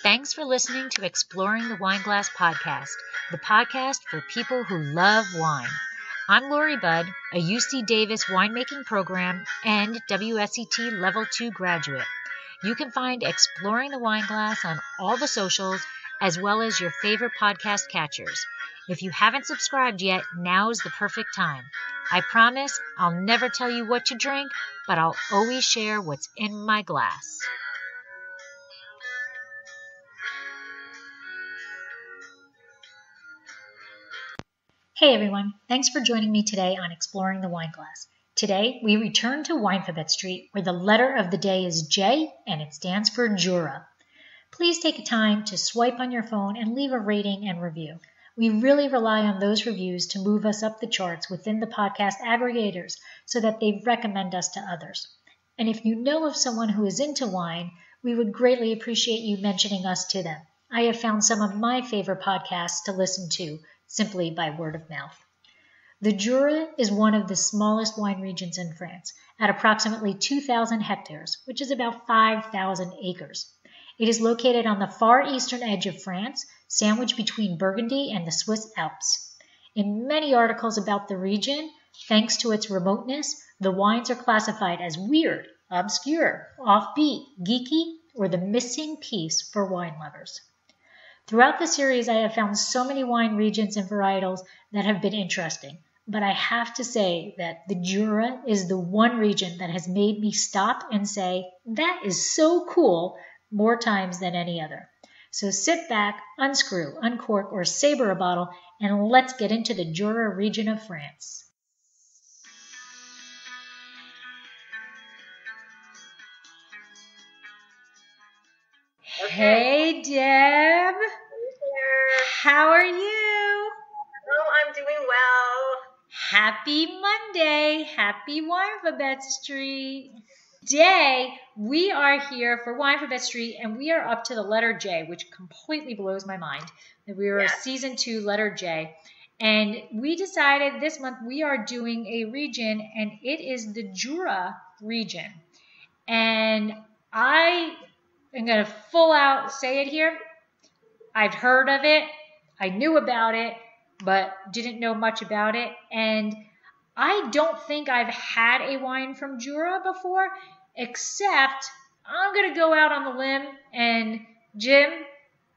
Thanks for listening to Exploring the Wine Glass podcast, the podcast for people who love wine. I'm Lori Budd, a UC Davis winemaking program and WSET Level 2 graduate. You can find Exploring the Wine Glass on all the socials as well as your favorite podcast catchers. If you haven't subscribed yet, now's the perfect time. I promise I'll never tell you what to drink, but I'll always share what's in my glass. Hey everyone, thanks for joining me today on Exploring the Wine Glass. Today we return to Winephabet Street, where the letter of the day is J and it stands for Jura. Please take a time to swipe on your phone and leave a rating and review. We really rely on those reviews to move us up the charts within the podcast aggregators so that they recommend us to others. And if you know of someone who is into wine, we would greatly appreciate you mentioning us to them. I have found some of my favorite podcasts to listen to simply by word of mouth. The Jura is one of the smallest wine regions in France, at approximately 2,000 hectares, which is about 5,000 acres. It is located on the far eastern edge of France, sandwiched between Burgundy and the Swiss Alps. In many articles about the region, thanks to its remoteness, the wines are classified as weird, obscure, offbeat, geeky, or the missing piece for wine lovers. Throughout the series, I have found so many wine regions and varietals that have been interesting, but I have to say that the Jura is the one region that has made me stop and say, that is so cool, more times than any other. So sit back, unscrew, uncork, or saber a bottle, and let's get into the Jura region of France. Hey, Deb. How are you? Oh, I'm doing well. Happy Monday. Happy Winephabet Street. Today, we are here for Winephabet Street, and we are up to the letter J, which completely blows my mind. That we are season 2, letter J. And we decided this month we are doing a region, and it is the Jura region. And I am going to full out say it here. I've heard of it. I knew about it, but didn't know much about it. And I don't think I've had a wine from Jura before, except I'm going to go out on the limb, and Jim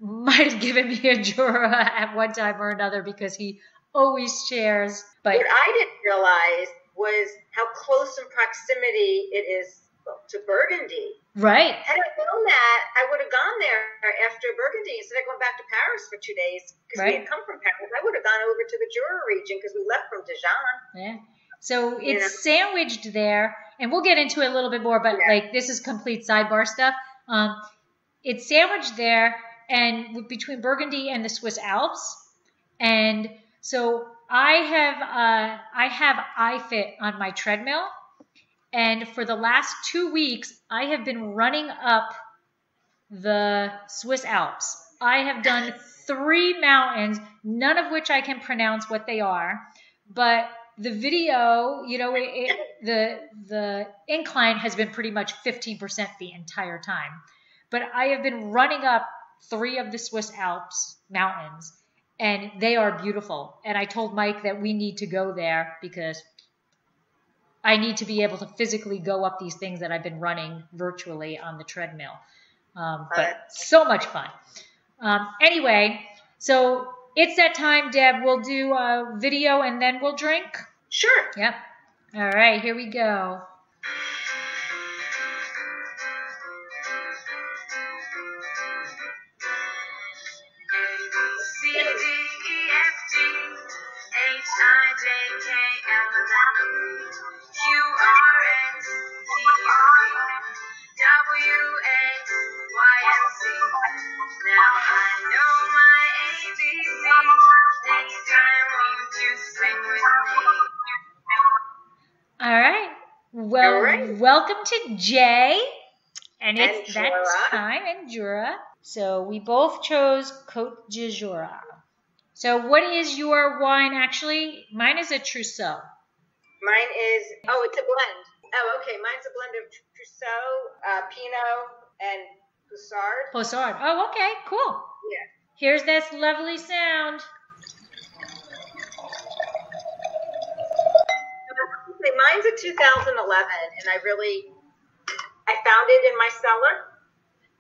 might have given me a Jura at one time or another because he always shares. But what I didn't realize was how close in proximity it is to Burgundy. Right. Had I known that, I would have gone there after Burgundy instead of going back to Paris for 2 days because we had come from Paris. I would have gone over to the Jura region because we left from Dijon. Yeah. So it's sandwiched there, and we'll get into it a little bit more, but like this is complete sidebar stuff. It's sandwiched there and between Burgundy and the Swiss Alps. And so I have iFit on my treadmill. And for the last 2 weeks, I have been running up the Swiss Alps. I have done 3 mountains, none of which I can pronounce what they are. But the video, the incline has been pretty much 15% the entire time. But I have been running up 3 of the Swiss Alps mountains, and they are beautiful. And I told Mike that we need to go there because I need to be able to physically go up these things that I've been running virtually on the treadmill. But so much fun. Anyway, so it's that time, Deb. We'll do a video and then we'll drink. Sure. Yep. All right, here we go. All right. Well, welcome to Jay, and it's that time in Jura. So we both chose Côte de Jura. So what is your wine actually? Mine is a Trousseau. Mine is, it's a blend. Oh, okay. Mine's a blend of Trousseau, Pinot, and Possard. Oh, okay, cool. Yeah. Here's this lovely sound. Mine's a 2011, and I found it in my cellar.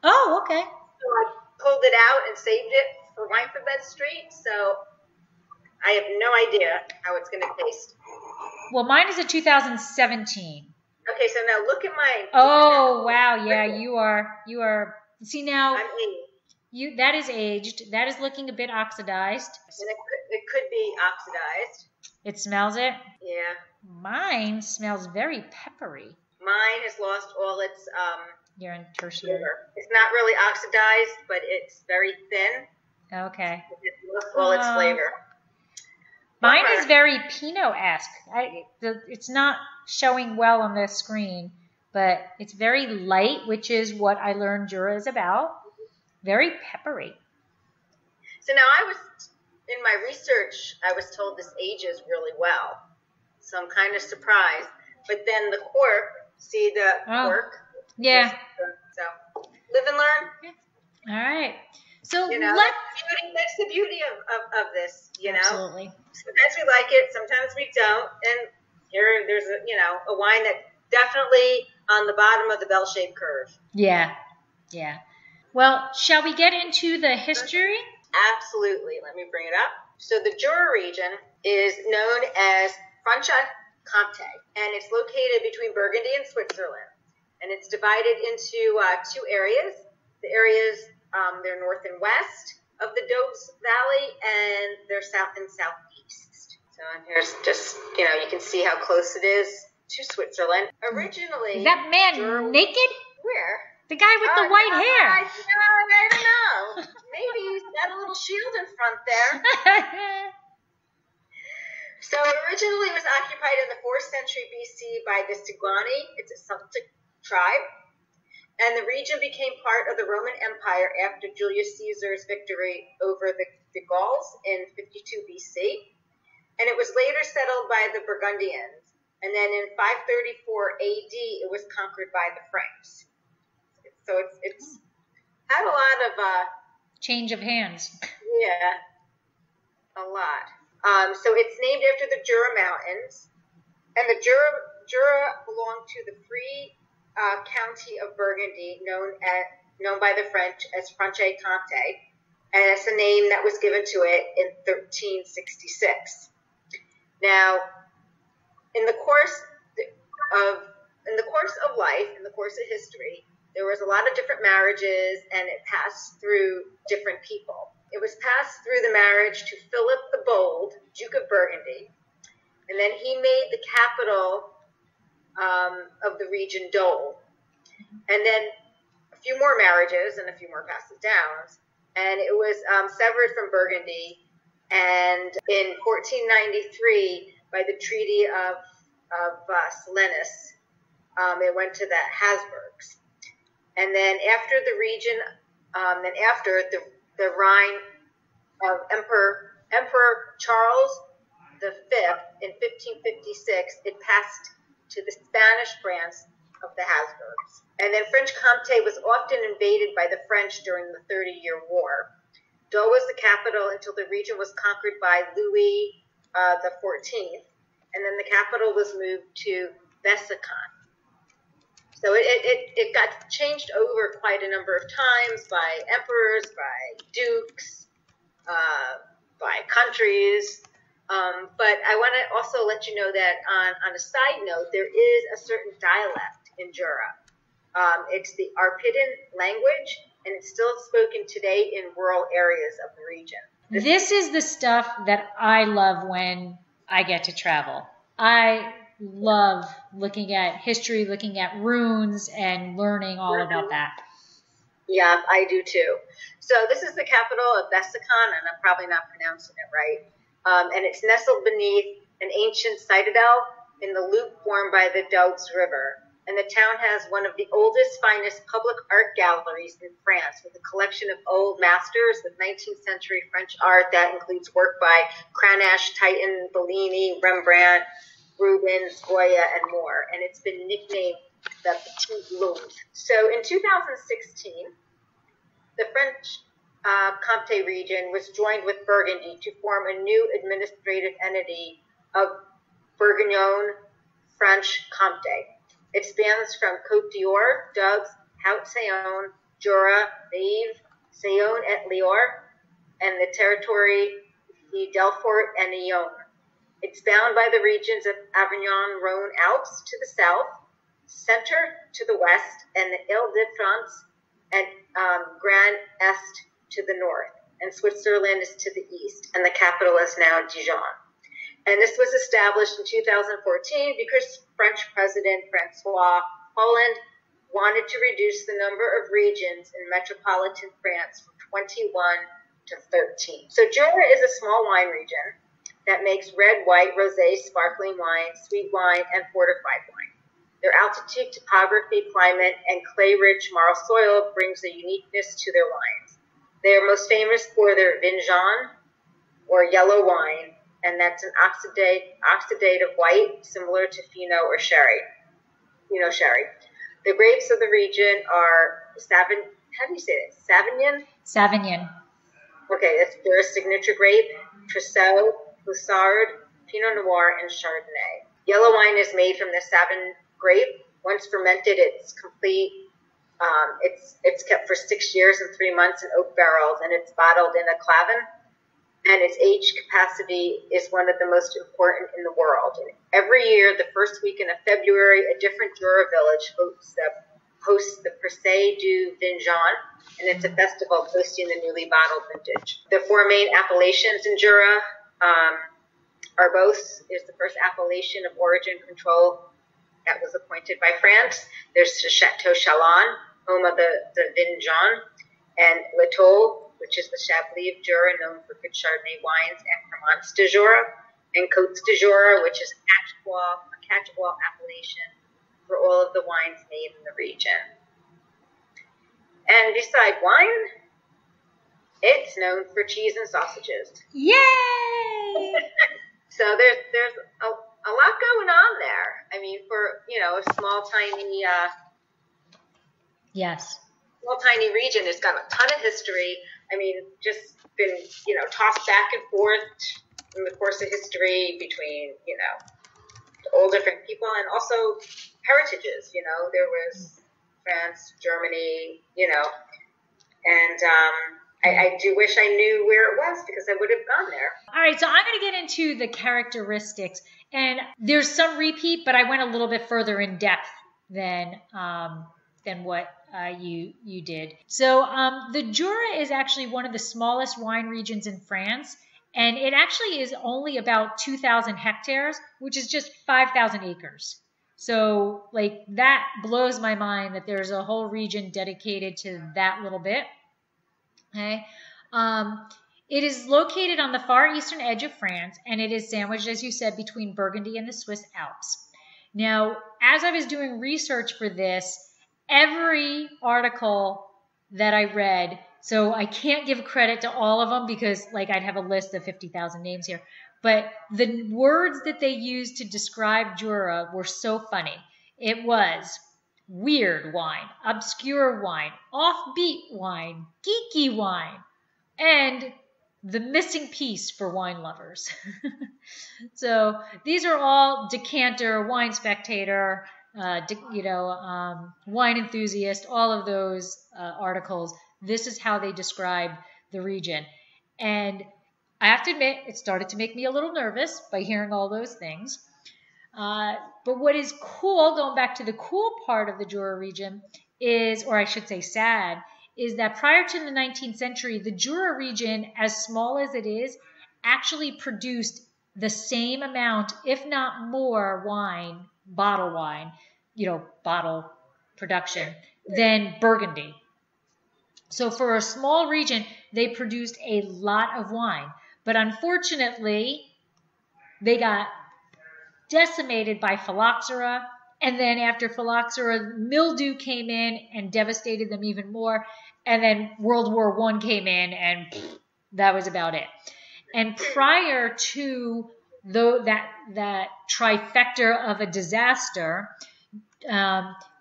Oh, okay. So I pulled it out and saved it for Winephabet Street. So I have no idea how it's going to taste. Well, mine is a 2017. Okay, so now look at mine. Oh, wow. Yeah, you are. See now, I'm aged. That is aged. That is looking a bit oxidized. And it could be oxidized. It smells it? Yeah. Mine smells very peppery. Mine has lost all its You're in tertiary. flavor. It's not really oxidized, but it's very thin. Okay. It's lost all its flavor. Mine is very Pinot-esque. It's not showing well on this screen, but it's very light, which is what I learned Jura is about. Very peppery. So now in my research, I was told this ages really well. So I'm kind of surprised. But then the cork, see the cork? Yeah. So live and learn. Yeah. All right. So that's the beauty of this, Absolutely. Sometimes we like it, sometimes we don't. And there's a wine that definitely on the bottom of the bell-shaped curve. Yeah. Yeah. Well, shall we get into the history? Absolutely. Let me bring it up. So the Jura region is known as Franche-Comté, and it's located between Burgundy and Switzerland. And it's divided into two areas. The areas, they're north and west of the Doubs Valley, and they're south and southeast. So here's just, you can see how close it is to Switzerland. Originally... Is that man naked? Where? The guy with the white hair. I don't know. Maybe he's got a little shield in front there. So originally it was occupied in the 4th century BC by the Sigani. It's a Celtic tribe. And the region became part of the Roman Empire after Julius Caesar's victory over the Gauls in 52 BC. And it was later settled by the Burgundians. And then in 534 AD, it was conquered by the Franks. So it's had a lot of... change of hands. Yeah, a lot. So it's named after the Jura Mountains. And the Jura belonged to the Free County of Burgundy, known by the French as Franche-Comté. And it's a name that was given to it in 1366. Now, in the course of life, in the course of history, there was a lot of different marriages, and it passed through different people. It was passed through the marriage to Philip the Bold, Duke of Burgundy, and then he made the capital of the region Dole. And then a few more marriages and a few more passes downs, and it was severed from Burgundy. And in 1493, by the Treaty of Salinas, it went to the Habsburgs. And then after the region, after the reign of Emperor Charles V in 1556, it passed to the Spanish branch of the Habsburgs. And then Franche-Comté was often invaded by the French during the 30-Year War. Dole was the capital until the region was conquered by Louis XIV, and then the capital was moved to Besançon. So it got changed over quite a number of times by emperors, by dukes, by countries. But I want to also let you know that on a side note, there is a certain dialect in Jura. It's the Arpidan language, and it's still spoken today in rural areas of the region. This is the stuff that I love when I get to travel. I love looking at history, looking at runes, and learning all about that. Yeah, I do too. So this is the capital of Besançon, and I'm probably not pronouncing it right. And it's nestled beneath an ancient citadel in the loop formed by the Doubs River. And the town has one of the oldest, finest public art galleries in France, with a collection of old masters with 19th century French art that includes work by Cranach, Titan, Bellini, Rembrandt, Rubens, Goya, and more. And it's been nicknamed the Petit Louvre. So in 2016, The French Comté region was joined with Burgundy to form a new administrative entity of Bourgogne-Franche-Comté. It spans from Côte d'Or, Doubs, Haute-Saône, Jura, Nièvre, Saône et Loire, and the territory de Delfort and Yonne. It's bound by the regions of Avignon, Rhône, Alps to the south, Centre to the west, and the Île-de-France and Grand Est to the north. And Switzerland is to the east, and the capital is now Dijon. And this was established in 2014 because French President François Hollande wanted to reduce the number of regions in metropolitan France from 21 to 13. So Jura is a small wine region that makes red, white, rosé, sparkling wine, sweet wine, and fortified wine. Their altitude, topography, climate, and clay-rich marl soil brings a uniqueness to their wines. They are most famous for their vin jaune, or yellow wine, and that's an oxidative white, similar to Pinot or Sherry. Sherry. The grapes of the region are how do you say it? Sauvignon? Sauvignon. Okay, that's their signature grape, Trousseau, Boussard, Pinot Noir, and Chardonnay. Yellow wine is made from the Sauvignon grape. Once fermented, it's complete. It's kept for 6 years and 3 months in oak barrels, and it's bottled in a clavin. And its age capacity is one of the most important in the world. And every year, the first weekend of February, a different Jura village hosts the Procès du Vin Jaune, and it's a festival boasting the newly bottled vintage. The four main appellations in Jura is the first appellation of origin control that was appointed by France. There's the Chateau Chalon, home of the Vin Jaune, and L'Etoile, which is the Chablis of Jura, known for good Chardonnay wines, and Cremants de Jura, and Côtes de Jura, which is a catch-all appellation for all of the wines made in the region. And beside wine, it's known for cheese and sausages. Yay! So there's a lot going on there. I mean, for a small tiny region, it's got a ton of history. I mean, just been tossed back and forth in the course of history between all different people, and also heritages. There was France, Germany, and I do wish I knew where it was, because I would have gone there. All right, so I'm going to get into the characteristics, and there's some repeat, but I went a little bit further in depth than what you did. So the Jura is actually one of the smallest wine regions in France, and it actually is only about 2,000 hectares, which is just 5,000 acres. So that blows my mind that there's a whole region dedicated to that little bit. Okay. It is located on the far eastern edge of France, and it is sandwiched, as you said, between Burgundy and the Swiss Alps. Now, as I was doing research for this, every article that I read, so I can't give credit to all of them because I'd have a list of 50,000 names here, but the words that they used to describe Jura were so funny. It was weird wine, obscure wine, offbeat wine, geeky wine, and the missing piece for wine lovers. So these are all Decanter, Wine Spectator, Wine Enthusiast, all of those articles. This is how they describe the region. And I have to admit, it started to make me a little nervous by hearing all those things. But what is cool, going back to the cool part of the Jura region is, or I should say sad, is that prior to the 19th century, the Jura region, as small as it is, actually produced the same amount, if not more, bottle production, than Burgundy. So for a small region, they produced a lot of wine. But unfortunately, they got decimated by phylloxera, and then after phylloxera, mildew came in and devastated them even more, and then World War I came in, and that was about it. And prior to that trifecta of a disaster,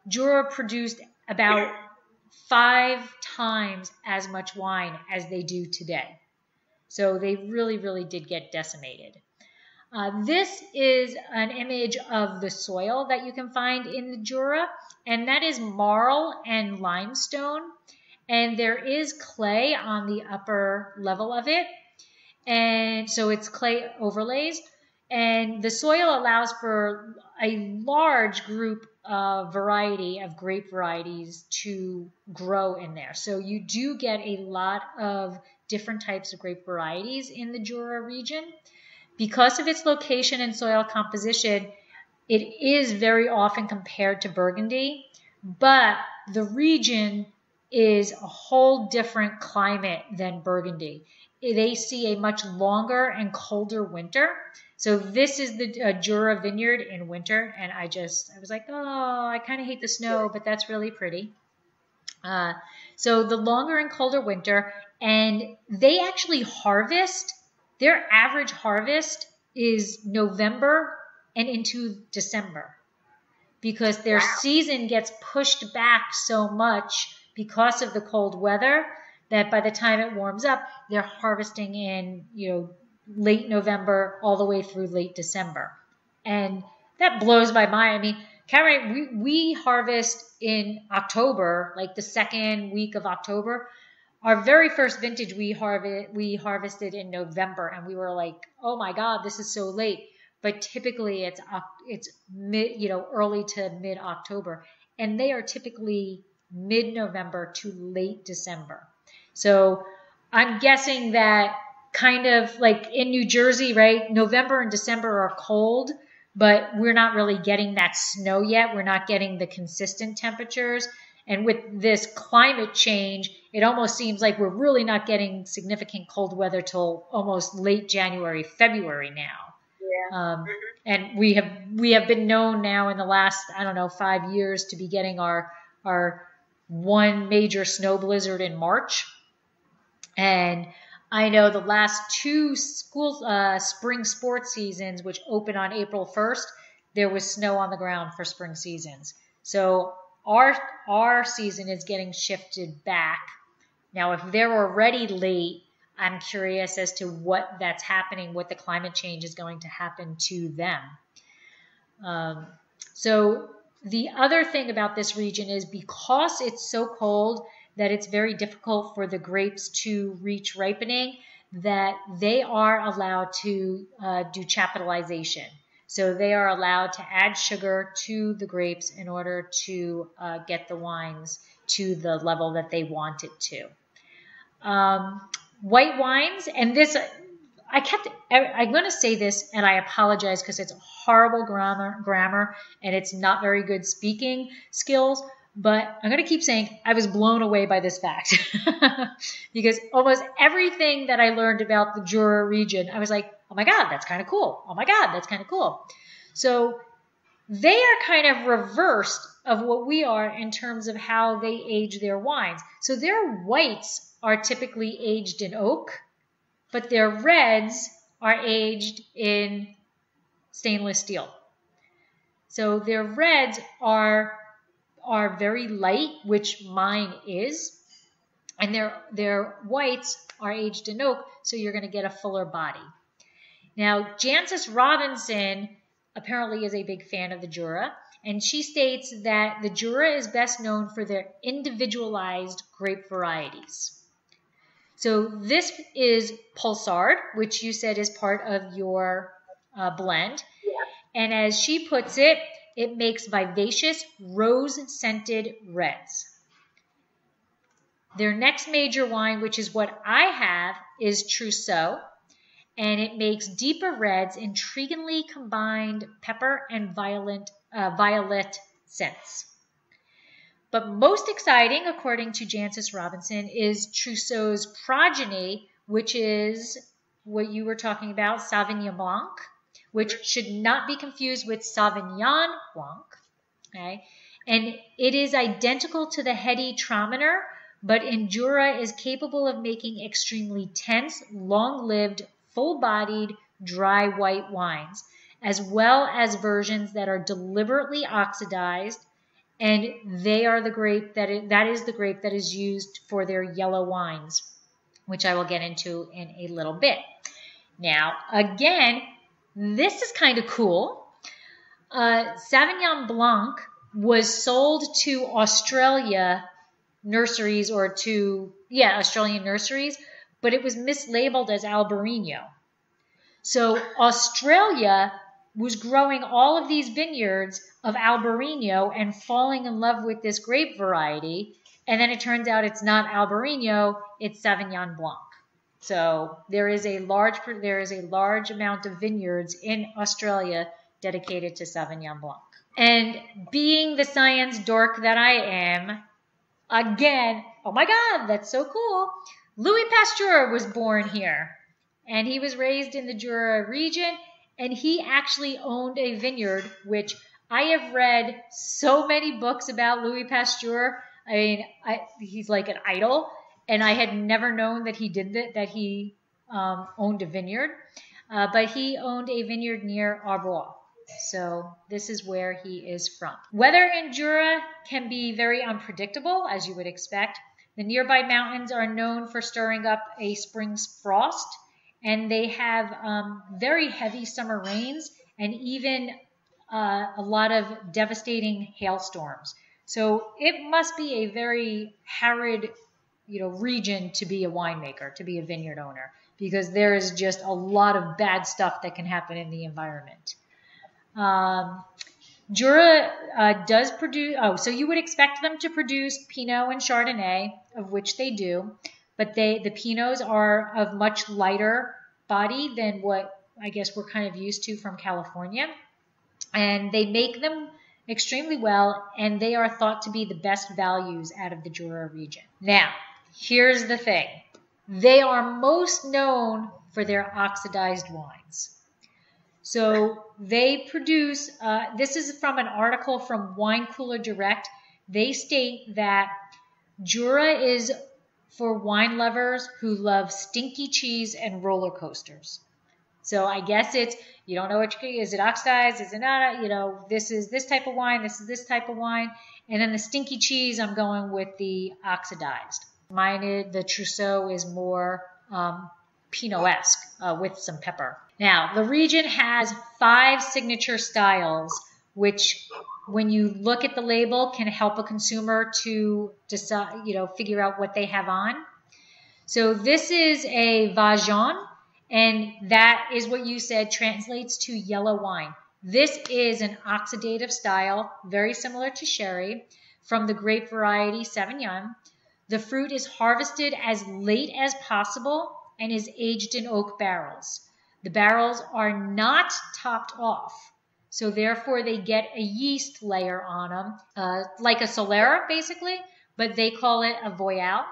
Jura produced about 5 times as much wine as they do today. So they really, really did get decimated. This is an image of the soil that you can find in the Jura, and that is marl and limestone. And there is clay on the upper level of it. And so it's clay overlays. And the soil allows for a large group variety of grape varieties to grow in there. So you do get a lot of different types of grape varieties in the Jura region. Because of its location and soil composition, it is very often compared to Burgundy, but the region is a whole different climate than Burgundy. They see a much longer and colder winter. So this is the Jura vineyard in winter, and I was like, oh, I kind of hate the snow, but that's really pretty. So the longer and colder winter, and they actually harvest. Their average harvest is November and into December because their season gets pushed back so much because of the cold weather that by the time it warms up, they're harvesting in, late November all the way through late December. And that blows my mind. I mean, Cameron, we harvest in October, like the second week of October. Our very first vintage we harvested in November, and we were like, "Oh my God, this is so late." But typically it's mid, early to mid October, and they are typically mid November to late December. So I'm guessing that kind of like in New Jersey, right? November and December are cold, but we're not really getting that snow yet. We're not getting the consistent temperatures. And with this climate change, it almost seems like we're really not getting significant cold weather till almost late January, February now. Yeah. And we have been known now in the last, 5 years to be getting our one major snow blizzard in March. And I know the last 2 spring sports seasons, which open on April 1st, there was snow on the ground for spring seasons. So our season is getting shifted back. Now, if they're already late, I'm curious as to what that's happening, what the climate change is going to happen to them. So the other thing about this region is because it's so cold that it's very difficult for the grapes to reach ripening, that they are allowed to do chaptalization. So they are allowed to add sugar to the grapes in order to get the wines to the level that they want it to. White wines, and this, I'm going to say this, and I apologize because it's horrible grammar, and it's not very good speaking skills, but I'm going to keep saying I was blown away by this fact because almost everything that I learned about the Jura region, I was like, oh my God, that's kind of cool. Oh my God, that's kind of cool. So they are kind of reversed of what we are in terms of how they age their wines. So their whites are typically aged in oak, but their reds are aged in stainless steel. So their reds are very light, which mine is, and their whites are aged in oak, so you're going to get a fuller body. Now, Jancis Robinson apparently is a big fan of the Jura, and she states that the Jura is best known for their individualized grape varieties. So this is Pulsard, which you said is part of your blend. Yeah. And as she puts it, it makes vivacious, rose-scented reds. Their next major wine, which is what I have, is Trousseau. And it makes deeper reds, intriguingly combined pepper and violet scents. But most exciting, according to Jancis Robinson, is Trousseau's progeny, which is what you were talking about, Sauvignon Blanc, which should not be confused with Sauvignon Blanc. Okay? And it is identical to the heady Traminer, but in Jura is capable of making extremely tense, long-lived, full-bodied, dry white wines, as well as versions that are deliberately oxidized and they are the grape that is the grape that is used for their yellow wines, which I will get into in a little bit. Now, again, this is kind of cool. Sauvignon Blanc was sold to Australia nurseries Australian nurseries, but it was mislabeled as Albarino. So Australia was growing all of these vineyards of Albarino and falling in love with this grape variety, and then it turns out it's not Albarino, it's Sauvignon Blanc. So there is a large amount of vineyards in Australia dedicated to Sauvignon Blanc. And being the science dork that I am, again, oh my God, that's so cool. Louis Pasteur was born here, and he was raised in the Jura region, and he actually owned a vineyard, which I have read so many books about Louis Pasteur. I mean, he's like an idol, and I had never known that he did that he owned a vineyard, but he owned a vineyard near Arbois. So this is where he is from. Weather in Jura can be very unpredictable, as you would expect. The nearby mountains are known for stirring up a spring's frost, and they have very heavy summer rains and even a lot of devastating hailstorms. So it must be a very arid, region to be a winemaker, to be a vineyard owner, because there is just a lot of bad stuff that can happen in the environment. Jura does produce, so you would expect them to produce Pinot and Chardonnay, of which they do, but the Pinots are of much lighter body than what I guess we're kind of used to from California. And they make them extremely well, and they are thought to be the best values out of the Jura region. Now, here's the thing. They are most known for their oxidized wines. So they produce, this is from an article from Wine Cooler Direct. They state that Jura is for wine lovers who love stinky cheese and roller coasters. So I guess it's, you don't know is it oxidized, is it not, this is this type of wine, this is this type of wine. And then the stinky cheese, I'm going with the oxidized. The Trousseau is more Pinot-esque with some pepper. Now, the region has 5 signature styles, which when you look at the label can help a consumer to decide, figure out what they have on. So this is a vin jaune, and that is what you said translates to yellow wine. This is an oxidative style, very similar to sherry, from the grape variety Sauvignon. The fruit is harvested as late as possible and is aged in oak barrels. The barrels are not topped off, so therefore they get a yeast layer on them, like a Solera basically, but they call it a voyelle.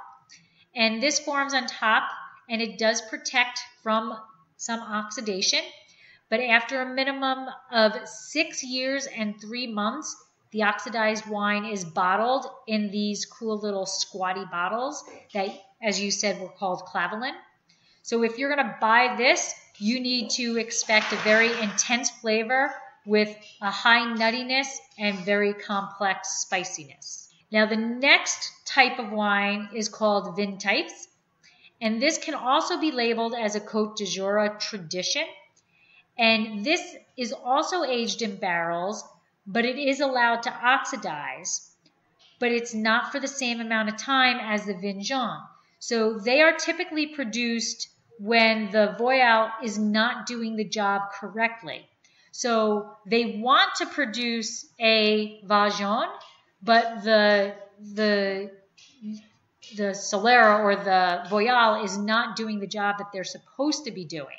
And this forms on top, and it does protect from some oxidation, but after a minimum of 6 years and 3 months, the oxidized wine is bottled in these cool little squatty bottles that, as you said, were called clavelin. So if you're going to buy this, you need to expect a very intense flavor with a high nuttiness and very complex spiciness. Now, the next type of wine is called vin types, and this can also be labeled as a Côte de Jura tradition. And this is also aged in barrels, but it is allowed to oxidize, but it's not for the same amount of time as the vin jaune. So they are typically produced when the voyelle is not doing the job correctly. So they want to produce a vin jaune, but the Solera or the voyelle is not doing the job that they're supposed to be doing.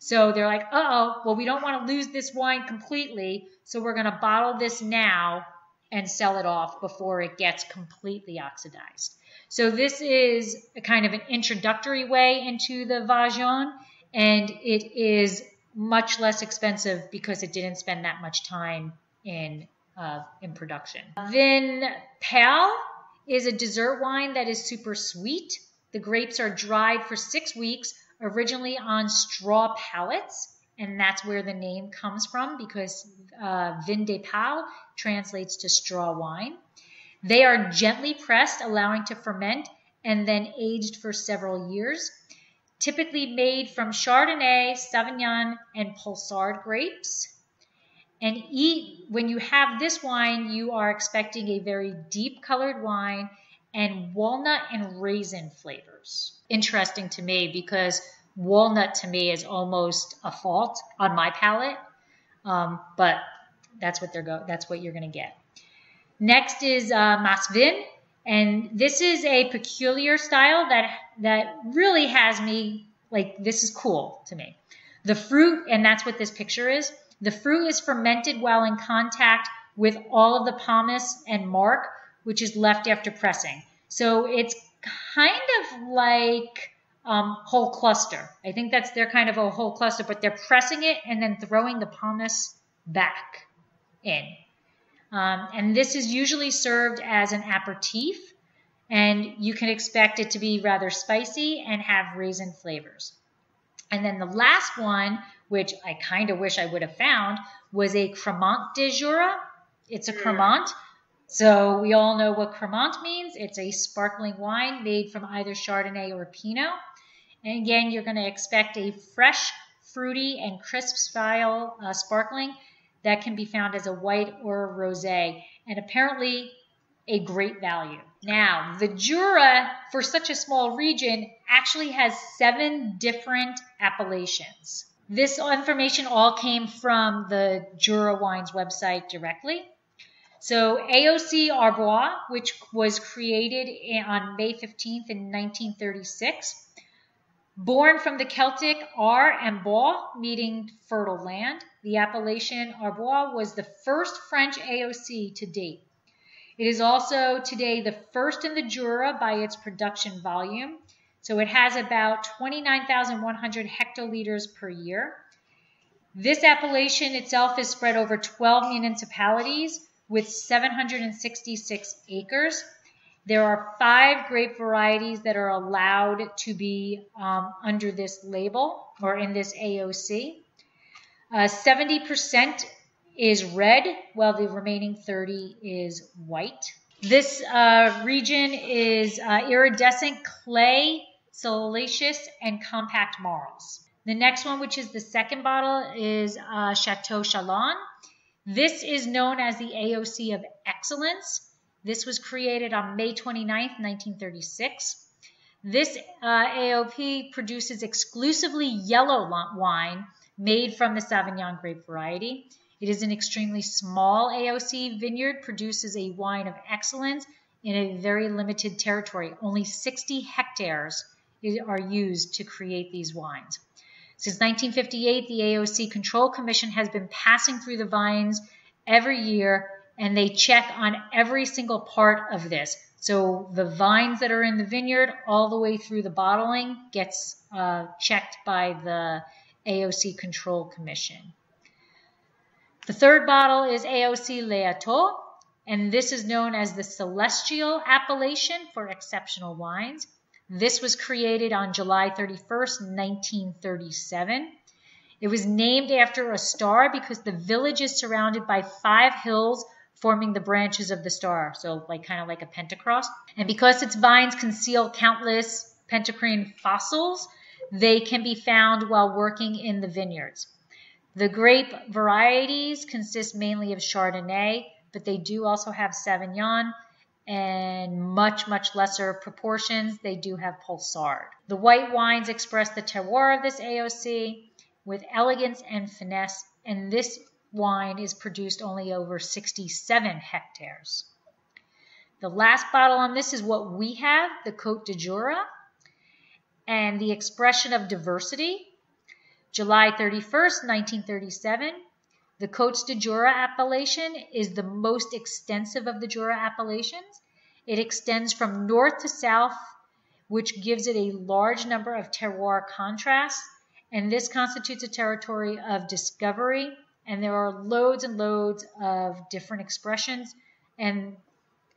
So they're like, well, we don't want to lose this wine completely, so we're going to bottle this now and sell it off before it gets completely oxidized. So this is a kind of an introductory way into the vin jaune, and it is much less expensive because it didn't spend that much time in production. Vin Pale is a dessert wine that is super sweet. The grapes are dried for 6 weeks, originally on straw pallets, and that's where the name comes from because vin de pale translates to straw wine. They are gently pressed, allowing to ferment, and then aged for several years. Typically made from Chardonnay, Sauvignon, and Pulsard grapes. And when you have this wine, you are expecting a very deep colored wine and walnut and raisin flavors. Interesting to me because walnut to me is almost a fault on my palate, but that's what you're going to get. Next is Masvin, and this is a peculiar style that really has me like, this is cool to me. The fruit, and that's what this picture is. The fruit is fermented while in contact with all of the pomace and marc, which is left after pressing. So it's kind of like whole cluster. I think they're kind of a whole cluster, but they're pressing it and then throwing the pomace back in. And this is usually served as an aperitif, and you can expect it to be rather spicy and have raisin flavors. And then the last one, which I kind of wish I would have found, was a Cremant de Jura. It's a Cremant. So we all know what Cremant means. It's a sparkling wine made from either Chardonnay or Pinot. And again, you're going to expect a fresh, fruity, and crisp style sparkling that can be found as a white or a rosé, and apparently a great value. Now, the Jura, for such a small region, actually has 7 different appellations. This information all came from the Jura Wines website directly. So AOC Arbois, which was created on May 15th in 1936, born from the Celtic Ar and Bois, meaning fertile land. The appellation Arbois was the first French AOC to date. It is also today the first in the Jura by its production volume. So it has about 29,100 hectoliters per year. This appellation itself is spread over 12 municipalities with 766 acres. There are 5 grape varieties that are allowed to be under this label or in this AOC. 70% is red, while the remaining 30 is white. This region is iridescent clay, siliceous, and compact marls. The next one, which is the second bottle, is Chateau Chalon. This is known as the AOC of Excellence. This was created on May 29th, 1936. This AOP produces exclusively yellow wine made from the Sauvignon grape variety. It is an extremely small AOC vineyard, produces a wine of excellence in a very limited territory. Only 60 hectares are used to create these wines. Since 1958, the AOC Control Commission has been passing through the vines every year, and they check on every single part of this. So the vines that are in the vineyard all the way through the bottling gets checked by the AOC Control Commission. The third bottle is AOC Leato, and this is known as the Celestial appellation for exceptional wines. This was created on July 31st, 1937. It was named after a star because the village is surrounded by 5 hills forming the branches of the star, so kind of like a pentacross. And because its vines conceal countless pentarcrene fossils, they can be found while working in the vineyards. The grape varieties consist mainly of Chardonnay, but they do also have Sauvignon, and much, much lesser proportions, they do have Pulsard. The white wines express the terroir of this AOC with elegance and finesse, and this wine is produced only over 67 hectares. The last bottle on this is what we have, the Côte de Jura, and the expression of diversity. July 31st, 1937. The Côte de Jura appellation is the most extensive of the Jura appellations. It extends from north to south, which gives it a large number of terroir contrasts, and this constitutes a territory of discovery, and there are loads and loads of different expressions, and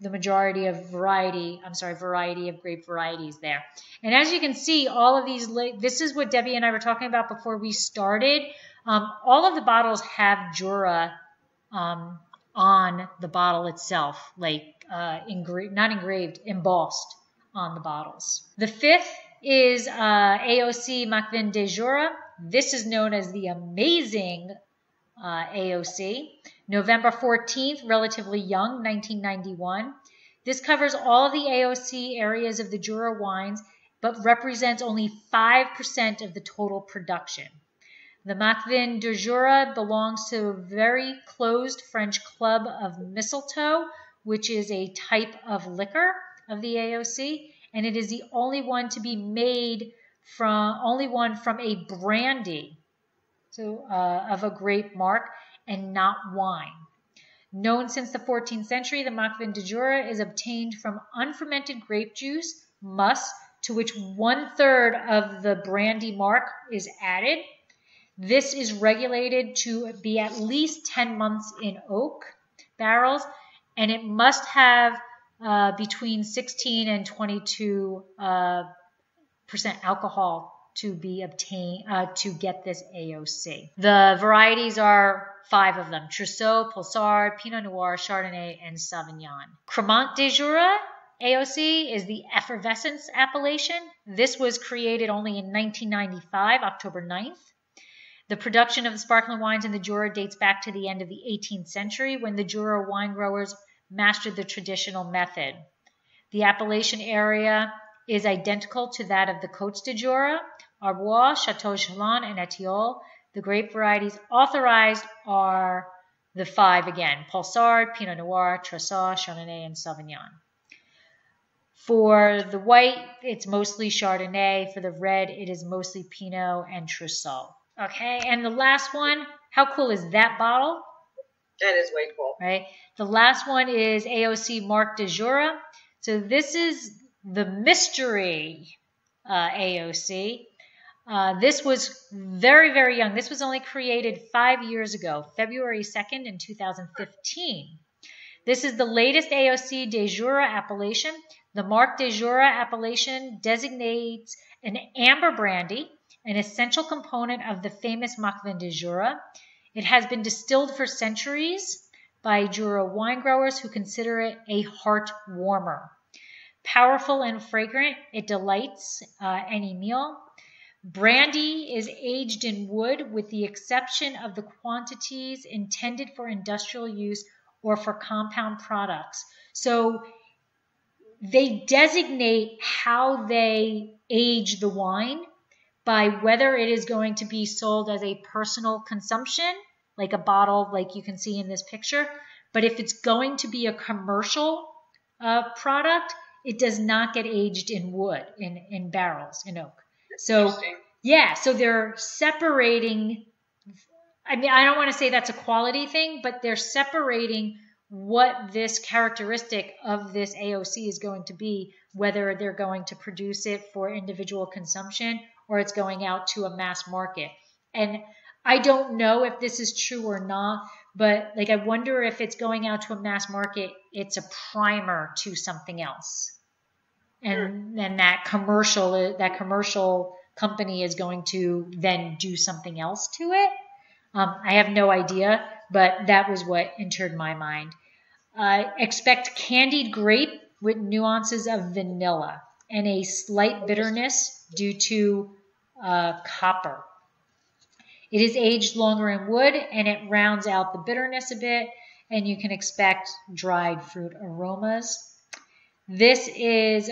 the majority of variety of grape varieties there. And as you can see, all of these, this is what Debbie and I were talking about before we started. All of the bottles have Jura on on the bottle itself, like not engraved, embossed on the bottles. The fifth is AOC Macvin de Jura. This is known as the amazing AOC. November 14th, relatively young, 1991. This covers all of the AOC areas of the Jura wines, but represents only 5% of the total production. The Macvin de Jura belongs to a very closed French club of mistletoe, which is a type of liquor of the AOC, and it is the only one to be made from a brandy, so of a grape mark, and not wine. Known since the 14th century, the Macvin de Jura is obtained from unfermented grape juice, must, to which 1/3 of the brandy mark is added. This is regulated to be at least 10 months in oak barrels, and it must have between 16 and 22% alcohol to be obtained to get this AOC. The varieties are 5 of them: Trousseau, Pulsar, Pinot Noir, Chardonnay, and Sauvignon. Cremant de Jura AOC is the effervescence appellation. This was created only in 1995, October 9th. The production of the sparkling wines in the Jura dates back to the end of the 18th century, when the Jura wine growers mastered the traditional method. The appellation area is identical to that of the Côtes de Jura, Arbois, Château Chalon, and Etiole. The grape varieties authorized are the 5 again: Pulsar, Pinot Noir, Trousseau, Chardonnay, and Sauvignon. For the white, it's mostly Chardonnay. For the red, it is mostly Pinot and Trousseau. Okay, and the last one, how cool is that bottle? That is way cool. Right. The last one is AOC Marc de Jura. So this is the mystery AOC. This was very, very young. This was only created 5 years ago, February 2nd in 2015. This is the latest AOC de Jura appellation. The Marc de Jura appellation designates an amber brandy, an essential component of the famous Macvin de Jura. It has been distilled for centuries by Jura wine growers who consider it a heart warmer. Powerful and fragrant, it delights any meal. Brandy is aged in wood with the exception of the quantities intended for industrial use or for compound products. So they designate how they age the wine by whether it is going to be sold as a personal consumption, like a bottle like you can see in this picture. But if it's going to be a commercial product, it does not get aged in wood, in barrels, in oak. So, yeah, so they're separating. I mean, I don't want to say that's a quality thing, but they're separating what this characteristic of this AOC is going to be, whether they're going to produce it for individual consumption or it's going out to a mass market. And I don't know if this is true or not, but like I wonder if it's going out to a mass market, it's a primer to something else. And then that commercial company is going to then do something else to it. I have no idea, but that was what entered my mind. Expect candied grape with nuances of vanilla and a slight bitterness due to copper. It is aged longer in wood and it rounds out the bitterness a bit, and you can expect dried fruit aromas. This is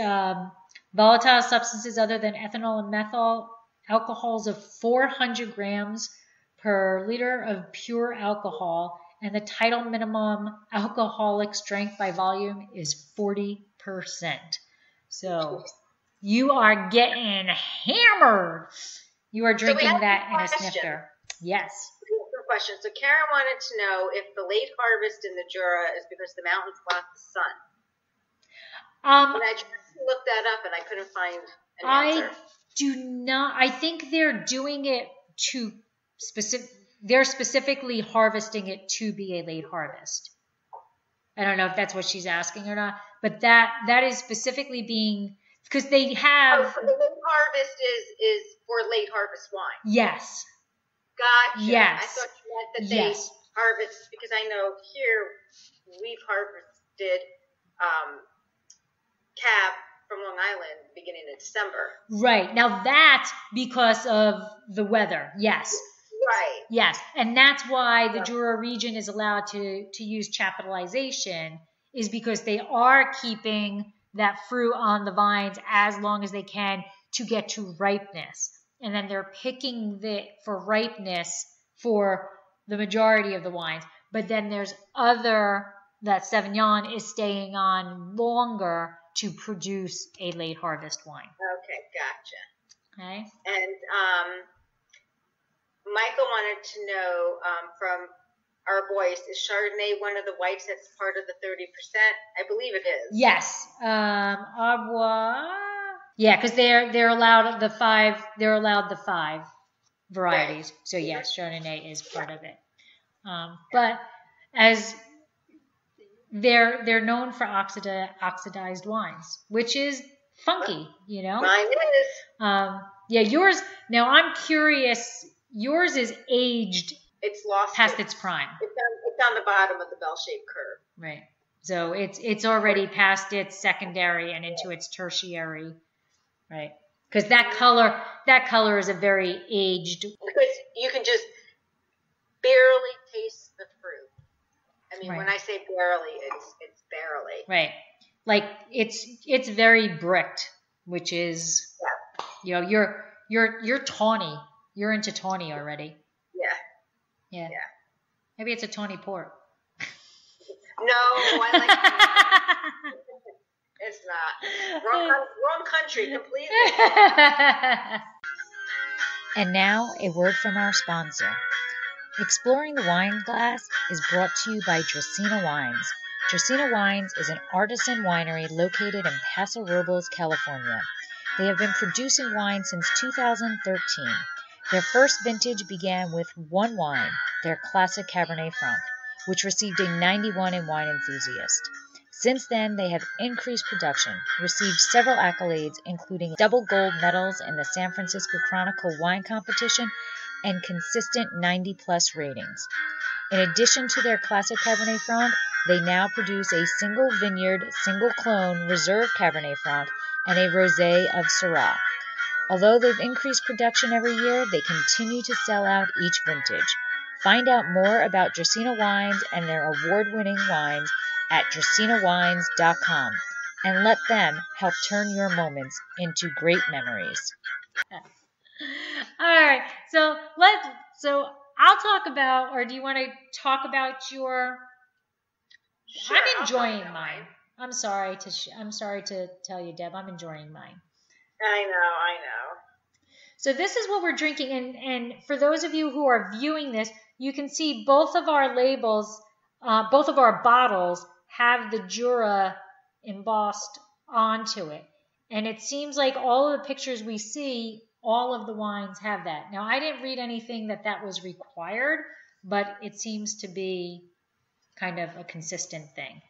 volatile substances other than ethanol and methyl, alcohols of 400 grams per liter of pure alcohol, and the title minimum alcoholic strength by volume is 40%. So you are getting hammered. You are drinking that in a snifter. Yes. Question. So Karen wanted to know if the late harvest in the Jura is because the mountains block the sun. And I tried to look that up and I couldn't find an answer. I do not. I think they're doing it to they're specifically harvesting it to be a late harvest. I don't know if that's what she's asking or not, but that is specifically being, because they have. So the late harvest is for late harvest wine. Yes. Gotcha. Yes. I thought you meant that they harvests, because I know here we've harvested Cab from Long Island beginning of December. Right. Now that's because of the weather. Yes. Right. Yes. And that's why the Jura region is allowed to use chaptalization, is because they are keeping that fruit on the vines as long as they can to get to ripeness. And then they're picking for ripeness for the majority of the wines. But then there's that Sauvignon is staying on longer to produce a late harvest wine. Okay, gotcha. Okay. And Michael wanted to know from our boys, is Chardonnay one of the whites that's part of the 30%? I believe it is. Yes. Arbois. Yeah, because they're allowed the five. They're allowed the 5 varieties. Right. So yes, Chardonnay is part of it. But as they're known for oxidized wines, which is funky, you know. Mine is. Yeah, yours. Now I'm curious. Yours is aged. It's lost past its prime. It's on the bottom of the bell-shaped curve. Right. So it's already past its secondary and into its tertiary. Right. Because that color is a very aged. Because you can just barely taste the fruit. I mean, when I say barely, it's barely. Right. Like it's very bricked, which is, you know, you're tawny. You're into tawny already. Yeah. Maybe it's a tawny port. No, I like it. It's not. Wrong country completely. And now a word from our sponsor. Exploring the Wine Glass is brought to you by Dracaena Wines. Dracaena Wines is an artisan winery located in Paso Robles, California. They have been producing wine since 2013. Their first vintage began with one wine, their classic Cabernet Franc, which received a 91 in Wine Enthusiast. Since then, they have increased production, received several accolades, including double gold medals in the San Francisco Chronicle Wine Competition and consistent 90-plus ratings. In addition to their classic Cabernet Franc, they now produce a single vineyard, single clone reserve Cabernet Franc and a rosé of Syrah. Although they've increased production every year, they continue to sell out each vintage. Find out more about Dracaena Wines and their award-winning wines at dracaenawines.com and let them help turn your moments into great memories. All right, so I'll talk about, or do you want to talk about your? Sure, I'm enjoying mine. I'm sorry to tell you, Deb. I'm enjoying mine. I know. So this is what we're drinking, and for those of you who are viewing this, you can see both of our labels, both of our bottles have the Jura embossed onto it. And it seems like all of the pictures we see, all of the wines have that. Now, I didn't read anything that was required, but it seems to be kind of a consistent thing.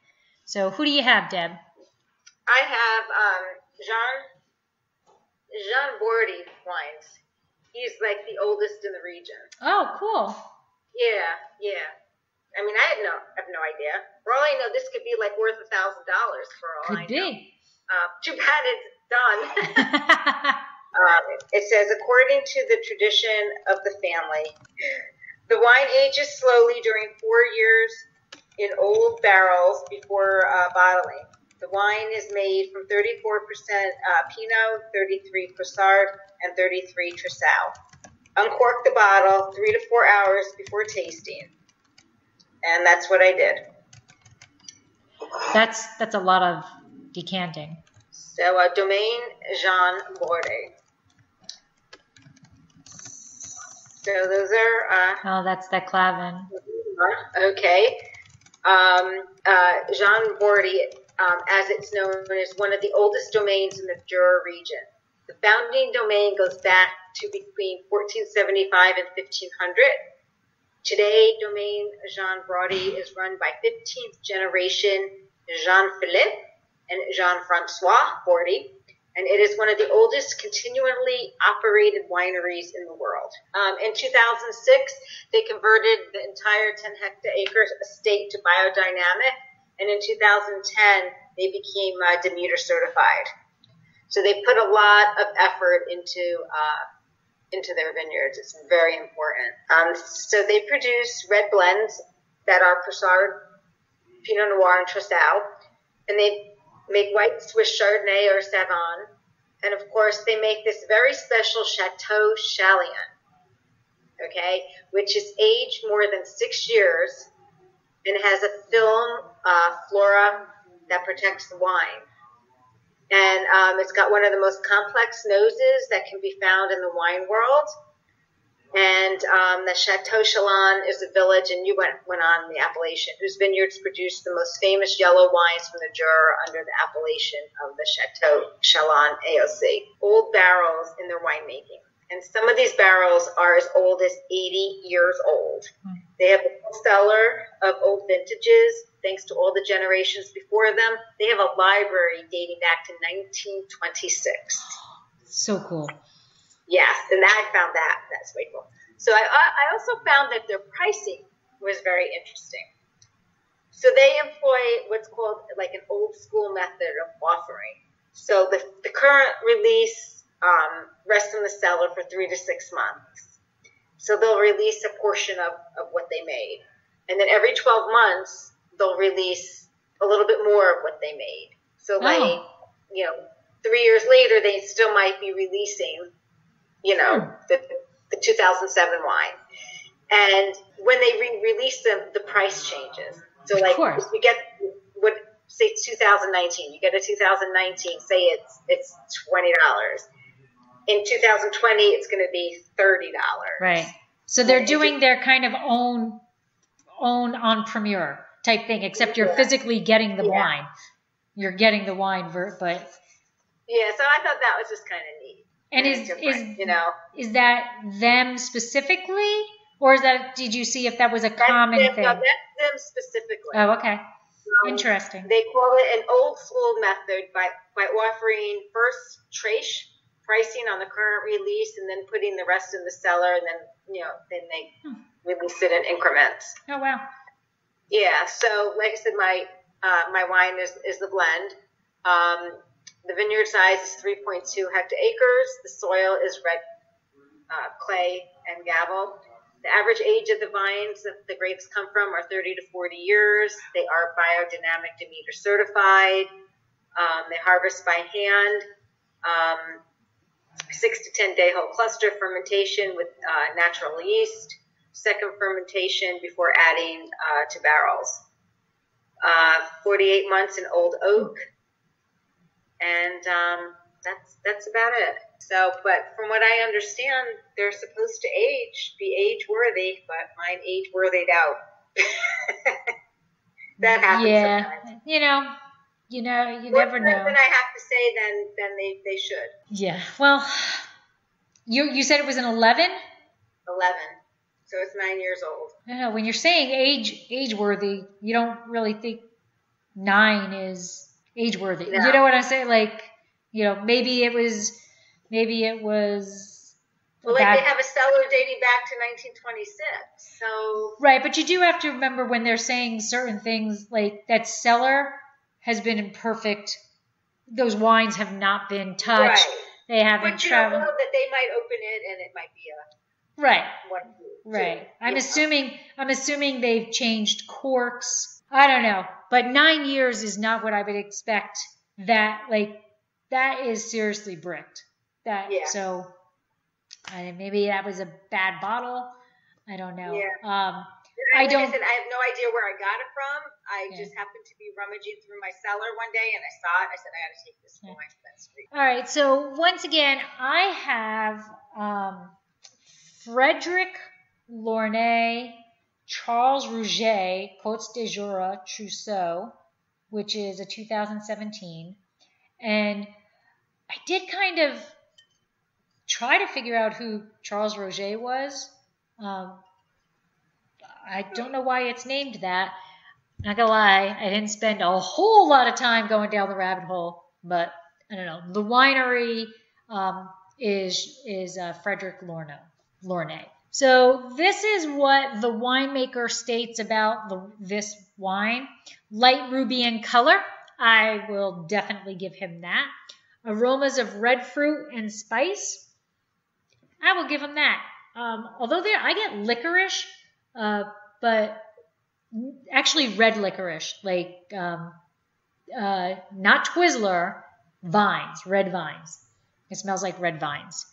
So who do you have, Deb? I have Jean Bordy wines. He's like the oldest in the region. Oh, cool. Yeah. I mean, I have no idea. For all I know, this could be like worth $1,000 for all I know. Could be. Too bad it's done. It says, according to the tradition of the family, the wine ages slowly during 4 years in old barrels before bottling. The wine is made from 34% Pinot, 33 Crussard, and 33 Trisal. Uncork the bottle 3 to 4 hours before tasting. And that's what I did. That's a lot of decanting. So, Domaine Jean Bordy. So those are... oh, that's that Clavin. Okay. Jean Bordy, as it's known, is one of the oldest domains in the Jura region. The founding domain goes back to between 1475 and 1500. Today, Domaine Jean Bordy is run by 15th generation Jean-Philippe and Jean-Francois Bordy, and it is one of the oldest continually operated wineries in the world. In 2006, they converted the entire 10-hectare estate to biodynamic, and in 2010, they became Demeter certified. So they put a lot of effort into their vineyards. It's very important. So they produce red blends that are Broussard, Pinot Noir, and Tristel, and they make white Swiss Chardonnay or Savon, and of course they make this very special Chateau Chalion, okay, which is aged more than 6 years and has a film flora that protects the wine. And it's got one of the most complex noses that can be found in the wine world. And the Chateau Chalion is a village, and you went on the appellation, whose vineyards produce the most famous yellow wines from the Jura under the appellation of the Chateau Chalion AOC. Old barrels in their winemaking. And some of these barrels are as old as 80 years old. They have a cellar of old vintages, thanks to all the generations before them. They have a library dating back to 1926. So cool. Yes, and I found that. That's way cool. So I also found that their pricing was very interesting. So they employ what's called like an old school method of offering. So the current release rests in the cellar for 3 to 6 months. So they'll release a portion of what they made. And then every 12 months, they'll release a little bit more of what they made. So like, 3 years later, they still might be releasing, the 2007 wine. And when they re-release them, the price changes. So like if you get say 2019, you get a 2019, say it's $20. In 2020, it's going to be $30. Right. So they're doing their kind of own on premier type thing, except you're physically getting the wine. You're getting the wine, but yeah. So I thought that was just kind of neat. And is that them specifically, or is that, did you see if that was a common thing? No, that's them specifically. Oh, okay. Interesting. They call it an old school method by offering first trace pricing on the current release and then putting the rest in the cellar, and then then they release it in increments. Oh wow. Yeah. So like I said, my wine is the blend. The vineyard size is 3.2 hectares. The soil is red clay and gravel. The average age of the vines that the grapes come from are 30 to 40 years. They are biodynamic Demeter certified. They harvest by hand. 6 to 10 day whole cluster fermentation with natural yeast. Second fermentation before adding to barrels. 48 months in old oak. And that's about it. So, but from what I understand, they're supposed to be age worthy, but mine age worthied out. That happens sometimes. You never know. More than I have to say than they should. Yeah. Well, you said it was an 11? 11. So it's 9 years old. I don't know. When you're saying age worthy, you don't really think 9 is age worthy. No. You know what I'm saying? Like, maybe it was. Well, like they have a cellar dating back to 1926. So. Right, but you do have to remember when they're saying certain things, like that cellar has been imperfect. Those wines have not been touched. Right. They haven't but you traveled. Know that they might open it and it might be a. Right. One. Right. I'm assuming they've changed corks. I don't know, but 9 years is not what I would expect. That is seriously bricked. So maybe that was a bad bottle. I don't know. Yeah. I don't. I said, I have no idea where I got it from. I just happened to be rummaging through my cellar one day and I saw it. I said, I got to take this to Winephabet Street. All right. So once again, I have Frederic Lornay, Charles Rouget, Côtes de Jura Trousseau, which is a 2017. And I did kind of try to figure out who Charles Rouget was. I don't know why it's named that. Not gonna lie, I didn't spend a whole lot of time going down the rabbit hole, but I don't know. The winery is Frederick Lornay. So this is what the winemaker states about this wine. Light ruby in color. I will definitely give him that. Aromas of red fruit and spice. I will give him that. Although I get licorice, but actually red licorice, like not Twizzler, vines, red vines. It smells like red vines.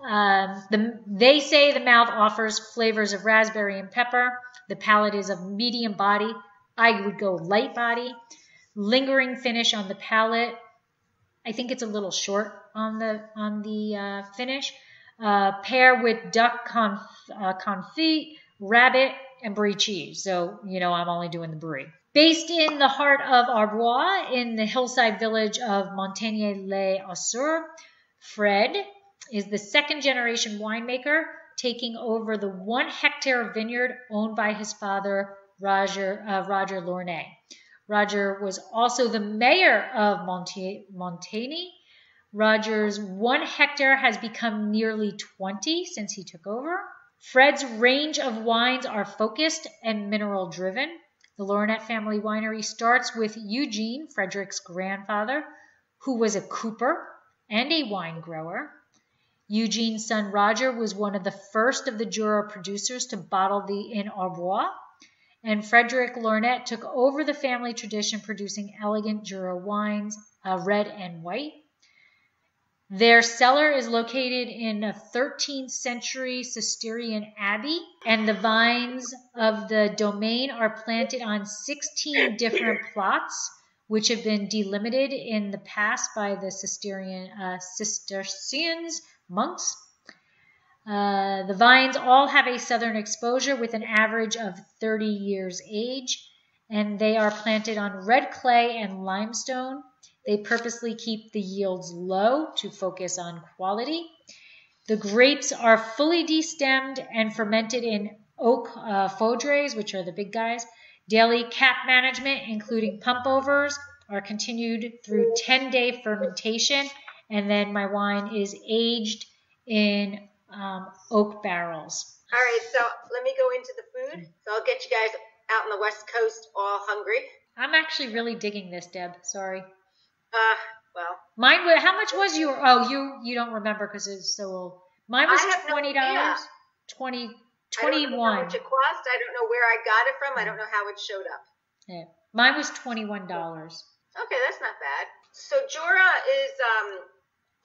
They say the mouth offers flavors of raspberry and pepper. The palate is of medium body. I would go light body. Lingering finish on the palate. I think it's a little short on the finish. Pair with duck confit, rabbit, and brie cheese. So, I'm only doing the brie. Based in the heart of Arbois, in the hillside village of Montagne-les-Aussures, Fred is the second-generation winemaker, taking over the 1 hectare vineyard owned by his father, Roger Lornay. Roger was also the mayor of Montagne. Roger's 1 hectare has become nearly 20 since he took over. Fred's range of wines are focused and mineral-driven. The Lornay family winery starts with Eugene, Frederick's grandfather, who was a cooper and a wine grower. Eugene's son Roger was one of the first of the Jura producers to bottle in Arbois, and Frederick Lornay took over the family tradition, producing elegant Jura wines, red and white. Their cellar is located in a 13th century Cistercian abbey, and the vines of the domain are planted on 16 different plots, which have been delimited in the past by the Cistercians monks. The vines all have a southern exposure with an average of 30 years age, and they are planted on red clay and limestone. They purposely keep the yields low to focus on quality. The grapes are fully destemmed and fermented in oak foudres, which are the big guys. Daily cap management, including pump overs, are continued through 10-day fermentation, and then my wine is aged in oak barrels. All right, so let me go into the food. So I'll get you guys out on the West Coast all hungry. I'm actually really digging this, Deb. Sorry. Well. Mine, how much was your, you don't remember because it's so old. Mine was $20. No, 21. I don't know how much it cost. I don't know where I got it from. I don't know how it showed up. Yeah. Mine was $21. Okay, that's not bad. So Jura is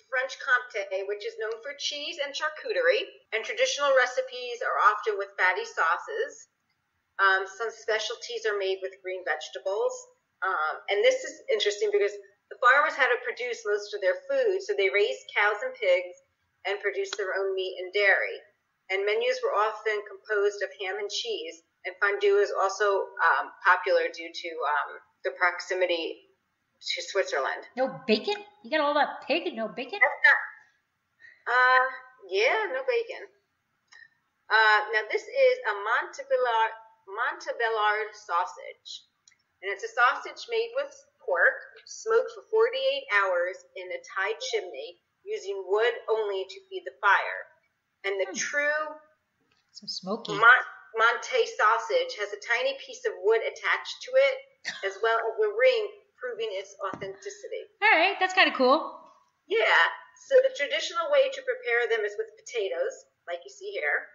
French Comté, which is known for cheese and charcuterie, and traditional recipes are often with fatty sauces. Some specialties are made with green vegetables. And this is interesting because the farmers had to produce most of their food, so they raised cows and pigs and produced their own meat and dairy. And menus were often composed of ham and cheese, and fondue is also popular due to the proximity to Switzerland. No bacon? You got all that pig and no bacon? That's not. Yeah, no bacon. Now this is a Montebellard sausage, and it's a sausage made with pork, smoked for 48 hours in a tied chimney, using wood only to feed the fire. And the true smoky Monte sausage has a tiny piece of wood attached to it, as well as a ring proving its authenticity. All right, that's kind of cool. Yeah. So the traditional way to prepare them is with potatoes, like you see here.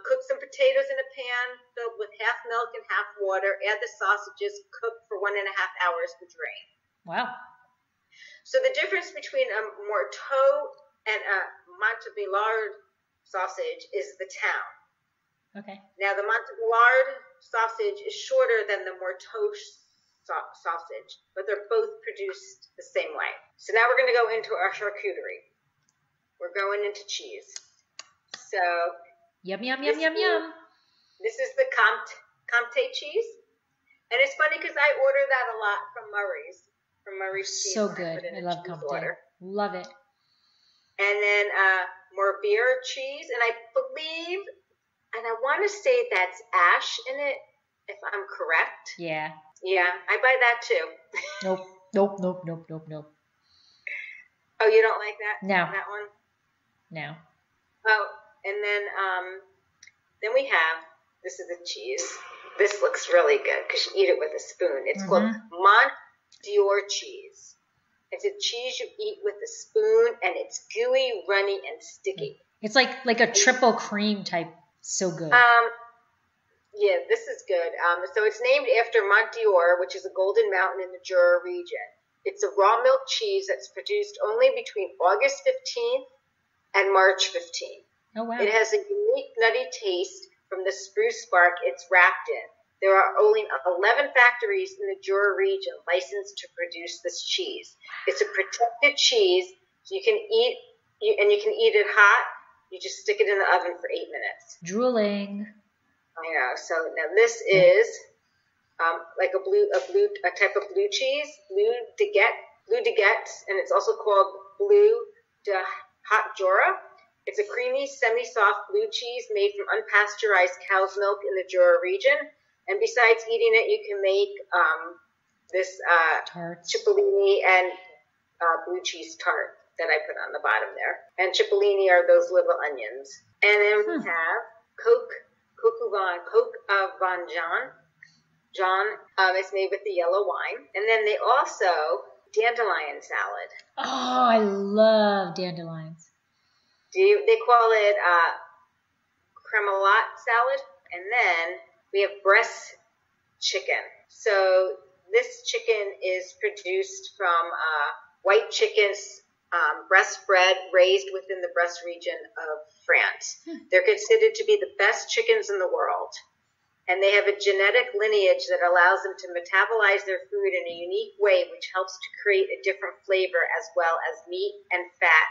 Cook some potatoes in a pan filled with half milk and half water. Add the sausages, cook for 1.5 hours, and drain. Wow. So the difference between a Morteau and a Montebellard sausage is the town. Okay. Now the Montebellard sausage is shorter than the Morteau sausage, but they're both produced the same way. So now we're going to go into our charcuterie. We're going into cheese. So yum, yum, yum, yum, yum. This is the Comté cheese. And it's funny because I order that a lot from Murray's cheese. So good. I love Comté. Love it. And then Morbier cheese. And I believe, and I want to say that's ash in it, if I'm correct. Yeah. Yeah, I buy that too. Nope. that? No. That one? No. Oh, and then we have, this is a cheese. This looks really good because you eat it with a spoon. It's called Mont Dior cheese. It's a cheese you eat with a spoon, and it's gooey, runny, and sticky. It's like a triple cream type. So good. Yeah, this is good. So it's named after Mont Dior, which is a golden mountain in the Jura region. It's a raw milk cheese that's produced only between August 15th and March 15th. Oh, wow. It has a unique nutty taste from the spruce bark it's wrapped in. There are only 11 factories in the Jura region licensed to produce this cheese. It's a protected cheese, so you can eat it hot. You just stick it in the oven for 8 minutes. Drooling. I know. So now this is like a type of blue cheese, blue de Guette, and it's also called bleu de Haute Jura. It's a creamy, semi-soft blue cheese made from unpasteurized cow's milk in the Jura region. And besides eating it, you can make this cipollini and blue cheese tart that I put on the bottom there. And cipollini are those little onions. And then we have Coq van John. It's made with the yellow wine. And then they also, dandelion salad. Oh, I love dandelions. They call it cremelotte salad. And then we have breast chicken. So this chicken is produced from white chickens, breastbred, raised within the Bresse region of France. They're considered to be the best chickens in the world. And they have a genetic lineage that allows them to metabolize their food in a unique way, which helps to create a different flavor as well as meat and fat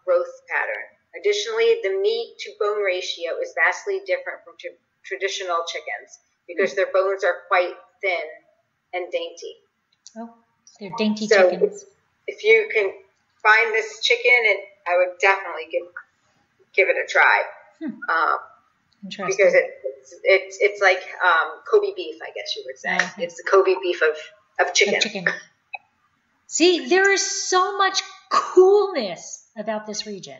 growth pattern. Additionally, the meat-to-bone ratio is vastly different from traditional chickens because their bones are quite thin and dainty. Oh, they're dainty chickens. If you can find this chicken, I would definitely give it a try. Interesting. Because it's like Kobe beef, I guess you would say. It's the Kobe beef of chicken. See, there is so much coolness about this region.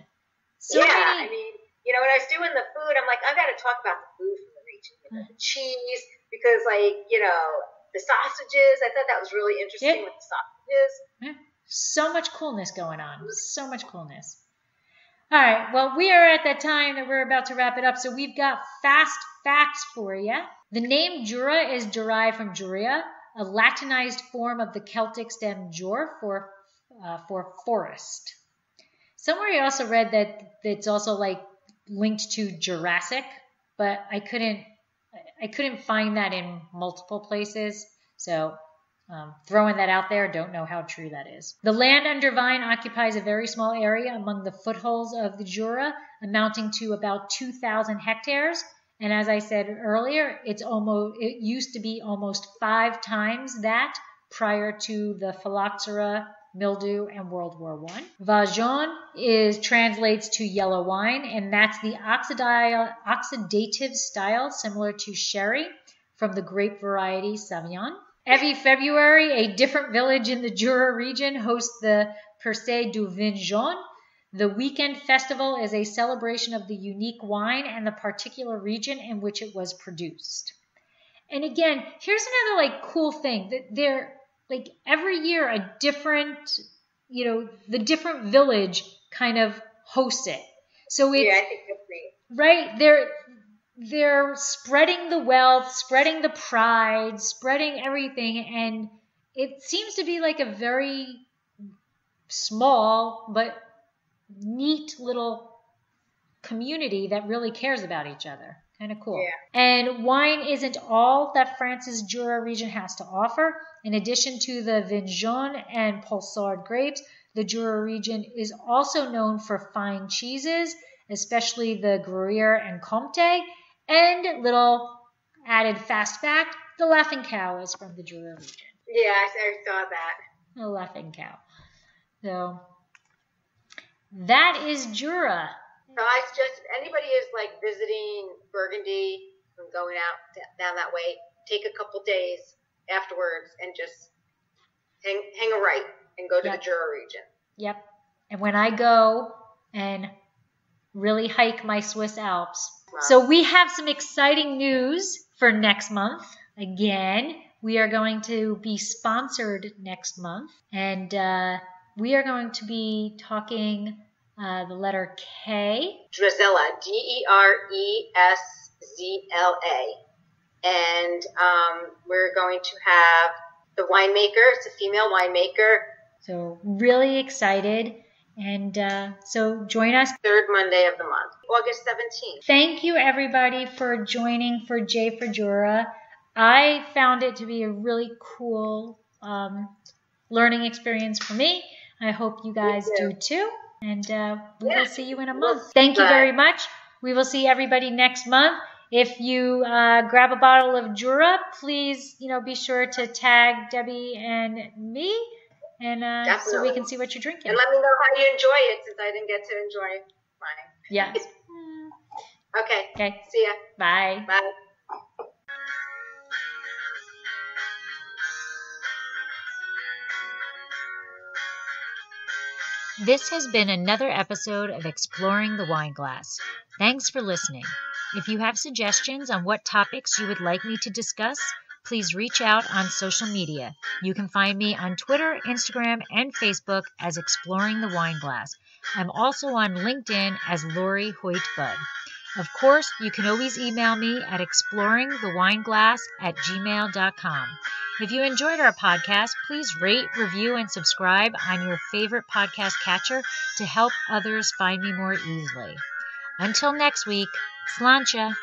I mean, when I was doing the food, I'm like, I got to talk about the food from the region. The cheese, because the sausages, I thought that was really interesting with the sausages. Yeah. So much coolness going on. So much coolness. All right. Well, we are at that time that we're about to wrap it up. So we've got fast facts for you. The name Jura is derived from Jura, a Latinized form of the Celtic stem jur for forest. Somewhere I also read that it's also linked to Jurassic, but I couldn't find that in multiple places. So throwing that out there, don't know how true that is. The land under Vine occupies a very small area among the foothills of the Jura, amounting to about 2,000 hectares. And as I said earlier, it used to be almost 5 times that prior to the phylloxera, mildew, and World War I. Vin translates to yellow wine, and that's the oxidative style similar to sherry from the grape variety Sauvignon. Every February, a different village in the Jura region hosts the Percée du Vin Jaune. The weekend festival is a celebration of the unique wine and the particular region in which it was produced. And again, here's another cool thing that they're every year a different, the different village kind of hosts it. So it's, I think that's great. Right, they're spreading the wealth, spreading the pride, spreading everything, and it seems to be a very small but neat little community that really cares about each other. Kind of cool. Yeah. And wine isn't all that France's Jura region has to offer. In addition to the Vin Jaune and Pulsard grapes, the Jura region is also known for fine cheeses, especially the Gruyere and Comté. And little added fast fact, the Laughing Cow is from the Jura region. Yeah, I saw that. The Laughing Cow. So that is Jura. So I suggest if anybody is visiting Burgundy and going out down that way, take a couple days afterwards and just hang a right and go to the Jura region. Yep. when I go and really hike my Swiss Alps. So we have some exciting news for next month. Again, we are going to be sponsored next month, and we are going to be talking the letter K. Drezella, Dereszla. And we're going to have the winemaker. It's a female winemaker. So really excited. And so join us. Third Monday of the month, August 17th. Thank you, everybody, for joining for J for Jura. I found it to be a really cool learning experience for me. I hope you guys do too. And we will see you in a month. Thank you very much. We will see everybody next month. If you grab a bottle of Jura, please, be sure to tag Debbie and me, and so we can see what you're drinking. And let me know how you enjoy it, since I didn't get to enjoy mine. Yes. Okay. See ya. Bye. Bye. This has been another episode of Exploring the Wine Glass. Thanks for listening. If you have suggestions on what topics you would like me to discuss, please reach out on social media. You can find me on Twitter, Instagram, and Facebook as Exploring the Wine Glass. I'm also on LinkedIn as Lori Hoyt-Budd. Of course, you can always email me at exploringthewineglass@gmail.com. If you enjoyed our podcast, please rate, review, and subscribe on your favorite podcast catcher to help others find me more easily. Until next week, sláinte!